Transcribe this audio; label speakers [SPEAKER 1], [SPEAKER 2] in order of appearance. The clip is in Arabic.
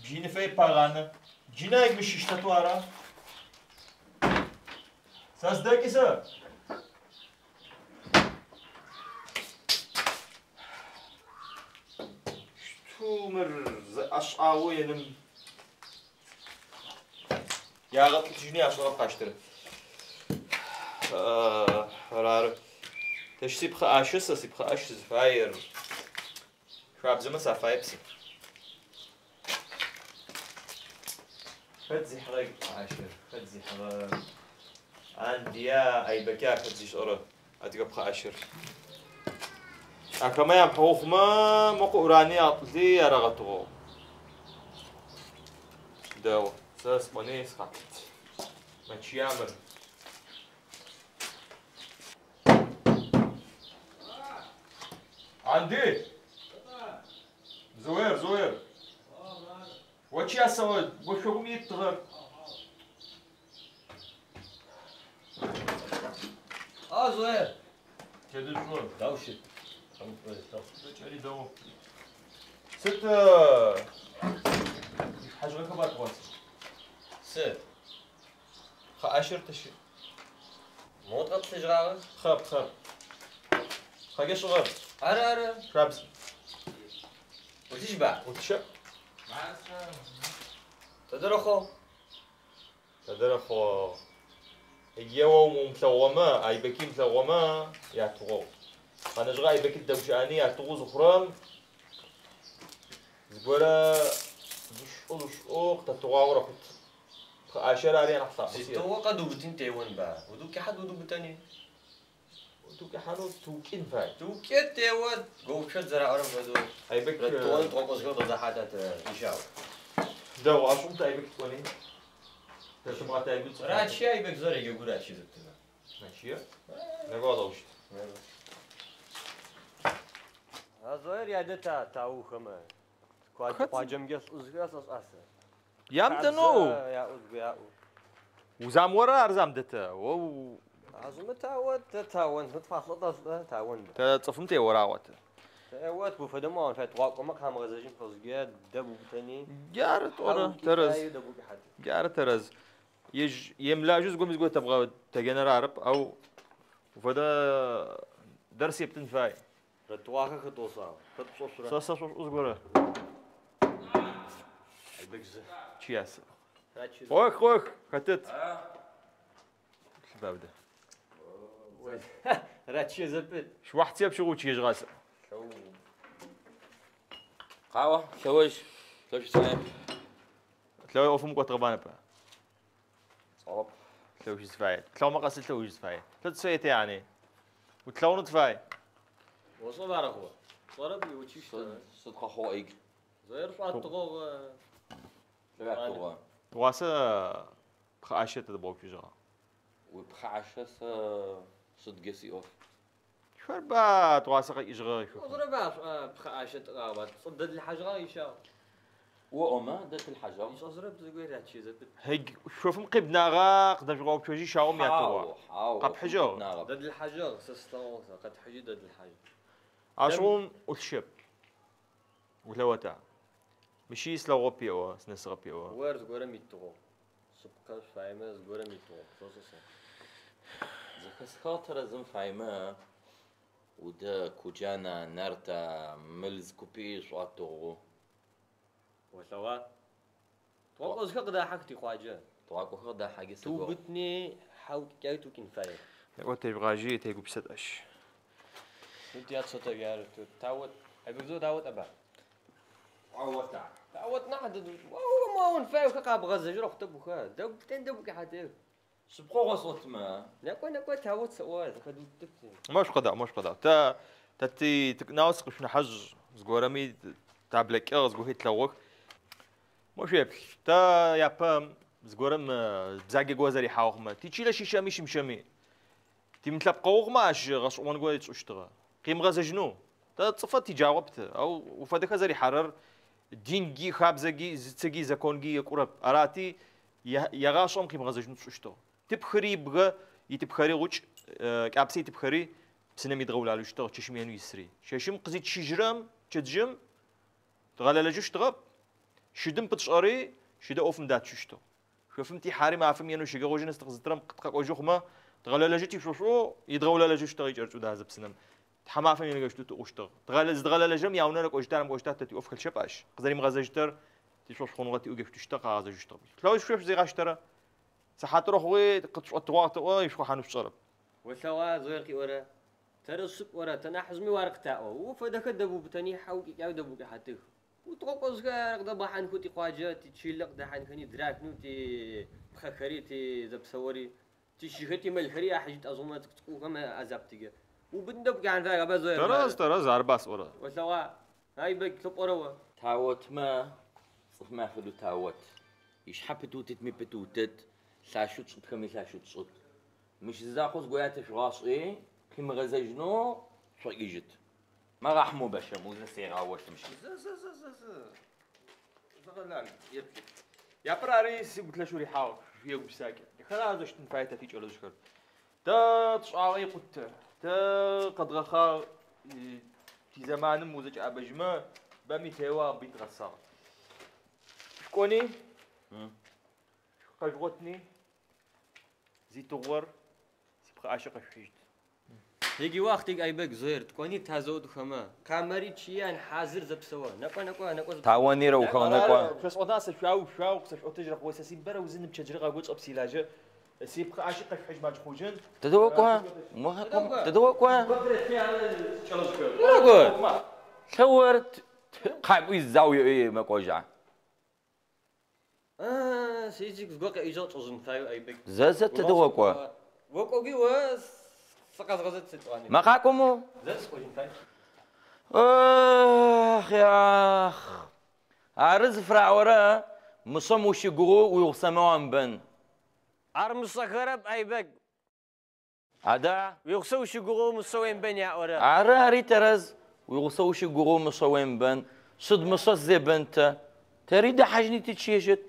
[SPEAKER 1] جيني في باغانا جينا يمشي شتوارا صدقني سا شو مر اشعاوي ينم يا غلط تجيني اشرب قاشتر رار تشتي بخا اشس سيبخا اش زفاير شو عبزمه سافايبس خدزي حرق عاشر خدزي حرق عندي يا اي بكا خدزي شورة اديك بخا عاشر اكما يا بحوف ما مقوراني اطلي يا رغتو داو ساس بونيس خط ما تشيامر عندي زوير وش يا سواد وش هو يتغر
[SPEAKER 2] زهير
[SPEAKER 1] كده شو
[SPEAKER 2] دوشت
[SPEAKER 1] تشري دو ست حاجه غير كبار قواس
[SPEAKER 2] ست
[SPEAKER 1] خاشر تشي
[SPEAKER 2] مو تغطي شغالة
[SPEAKER 1] خاب خاجي صغير
[SPEAKER 2] أرى
[SPEAKER 1] كرابس
[SPEAKER 2] وتشبع
[SPEAKER 1] وتشب
[SPEAKER 2] تدرخو
[SPEAKER 1] تدرخو يوم مسوما اي بكي مسوما يا تغو انا جغاي بكي الدوشاني يا تغو زخرام زبولا زش اوق تتغاور اخت عشرة علينا حصل
[SPEAKER 2] ستو قدو بتين تيوان با ودو كحد ودو بتاني
[SPEAKER 1] ودو كحانو توكين فاي
[SPEAKER 2] تو كيت تيوان جو شد زرع عرم بدو
[SPEAKER 1] اي بك
[SPEAKER 2] رتوان توقف زغير ضد حاجات إنشاء
[SPEAKER 1] دو عشون تاي بك توني تسمع تاي بك
[SPEAKER 2] رات شيء بك زوري يقول رات شيء زبطنا
[SPEAKER 1] ماشي نقعد وش
[SPEAKER 2] زهير يا دتا تاو خما قاجم جس أزغاس أساسا
[SPEAKER 1] يام دنو
[SPEAKER 2] يا أزغيا
[SPEAKER 1] وزام ورا ارزام دتا و
[SPEAKER 2] عزم تاون تفاصل تصل تاون
[SPEAKER 1] تصفمت وراوت
[SPEAKER 2] تاوت بفدمون فتواقم كام غزاجين فزجاد دبو بتاني
[SPEAKER 1] جار تورا ترز جار ترز يملا جزء قوم يقول تبغى تجنر عرب او وفدا درسي بتنفاي
[SPEAKER 2] رتواخ خطوصا خطوص
[SPEAKER 1] صص اصبر
[SPEAKER 2] البكزه
[SPEAKER 1] تشياس خوخ خطت شباب ده
[SPEAKER 2] راتشي زبط
[SPEAKER 1] شو واحد سيب شغل شي غاس
[SPEAKER 2] قهوه شوش ساعه
[SPEAKER 1] تلاقي اوفم قطربانه با
[SPEAKER 2] صوب
[SPEAKER 1] تلاقي شي سفاي تلاقي ما قصل تلاقي شي سفاي ثلاث سويت يعني وتلاقي نطفاي
[SPEAKER 2] وصل على اخوه ضرب لي وتشيش
[SPEAKER 3] صدق أخو إيج
[SPEAKER 2] زير فات تغوغ
[SPEAKER 3] لا تغوى
[SPEAKER 1] واسا خاشة تدبوك في جرا
[SPEAKER 3] وبخعشة صدق سي أوف
[SPEAKER 1] شو هربات واسا يجرا شو
[SPEAKER 2] ضربات بخاشة غابات صدد الحاجة غايشة
[SPEAKER 3] وأما دت الحجر
[SPEAKER 2] مش أزرب زقير هاتشي زبط
[SPEAKER 1] هيك شوف مقبنا غاق داش غاو بشوجي شاوم يا توا قب حجر
[SPEAKER 2] ضد الحجر سستوص قد حجي ضد الحجر
[SPEAKER 1] عشرون وتشب ولوتا مشي سلوغوبي او سنسغبي او
[SPEAKER 2] وير زغورا ميتو سبقاش فايمة زغورا ميتو صوصوصا
[SPEAKER 3] زكس خاطر زم فايمة ودا كوجانا نارتا ملز كوبيش واتو
[SPEAKER 2] وثوا توقع زكا قدا حكتي خواجه
[SPEAKER 3] طواقو خدا حاجة
[SPEAKER 2] تو بتني حاول كايتو كين فاير
[SPEAKER 1] وتي بغاجي تيغو بسداش
[SPEAKER 2] انت يا صوت يا تاوت ابيزو تاوت ابا
[SPEAKER 3] عوتا
[SPEAKER 2] تاوت نحد وهو ما هون فاير كا بغزه جرو خطبو خا دب تندب حتى
[SPEAKER 3] سبقو غصوت ما
[SPEAKER 2] نكو تاوت سوال كدو تبتي
[SPEAKER 1] مش قدا تا تتي تناوس شنو حج زغورامي تابلك ارز غوهيت لوك مش يبل تا يا بام زغورم بزاقي غوزري حاوخما تيجي شي شامي شمشمي تي متلاب قوغ ماش غاش وان غوي تشتغل قيم غاز جنو تا تصفت تجاوبت او وفدك زري حرر دينجي خابزغي زتسغي زكونغي يقرب اراتي يا غاشوم قيم غاز جنو تشتغل تبخري بغا يتبخري غوش كابسي تبخري بسنه ميدغول على يشتغل تشمينو يسري شاشم قزيت شجرام تجم تغلى لجوش تغب شدم بتشقري شدا أوفم دات ششتو شوفمتي حاري ما عفم ينو شجع وجن استخزترم قطق وجوخما تغلى لجتي شو يدغول لجوش تغي جرت وده هذا بسنم حما عفم ينو جشتو تقشتغ تغلى لجم ياونا لك وجتارم وجتات تتي أوف كل شباش قدري مغازجتر تشوف خونغتي وقف تشتغ هذا جشتغ تلاوي شوف زي غاشترا ساعات روح وي قطش أطواق يشوف حنوش شرب
[SPEAKER 2] وسوا زويركي ورا ترسب ورا تنحزمي ورق تاعو وفدك دبو بتني حاوك يا دبو حتى وتقوز غير دبا حن كنتي قواجات تشيلق ده حن كني دراك نوتي بخخري تي زبسوري تشيختي ملخري حاجه ازومات تقو كما عذابتي وبندب كان فيها بزوير
[SPEAKER 1] ترى أرباس ورا
[SPEAKER 2] وسوا هاي بك تقروا
[SPEAKER 3] تاوت ما صف ما فلو تاوت يشحب توتت مي بتوتت ساشوت صد خمي ساشوت صد مش زاقوس قويات راسي كيما غزجنو شو يجت ما راح مو بشر مو زي سيرا واش تمشي
[SPEAKER 1] زغلال يبكي يا براري سيبت له شو ريحاو شويه بساكن خلاص اش تنفايته تيجي ولا شكر تا تصعاوي قلت تا قد غخا في زمان موزج ابجما بامي تيوا بيت غصا شكوني خجوتني زي تغور سيبقى عاشق شفيت
[SPEAKER 2] يجي وقتك اي بك زوير تكوني تازود خما كامري تشيان حاضر زبسوا نقوا
[SPEAKER 3] تاواني رو خونكوا
[SPEAKER 1] بس قداس شاو قصش اوتجرق وساسي برا وزن بتشجرق غوص ابسيلاجه سيبقى عاشق في حجم خوجن
[SPEAKER 3] تدوقوا ما تدوقوا
[SPEAKER 2] نقول
[SPEAKER 3] صورت قاعد الزاويه ما قوجع
[SPEAKER 2] سيجيك زقوق ايجوت وزن فايو اي بك
[SPEAKER 3] زازت تدوقوا
[SPEAKER 2] وقوقي وس سقط غزت ستواني
[SPEAKER 3] ما قاكمو
[SPEAKER 2] زس وزن فايو
[SPEAKER 3] اخ يا اخ عرز فراورا مصم وشقرو ويغسموان بن
[SPEAKER 2] عرمس غرب اي بك
[SPEAKER 3] عدا
[SPEAKER 2] ويغسو شقرو مسوين بن يا اورا
[SPEAKER 3] عراري ترز ويغسو شقرو مصوين بن صد مصص زي بنت تريد حاجني تتشيشت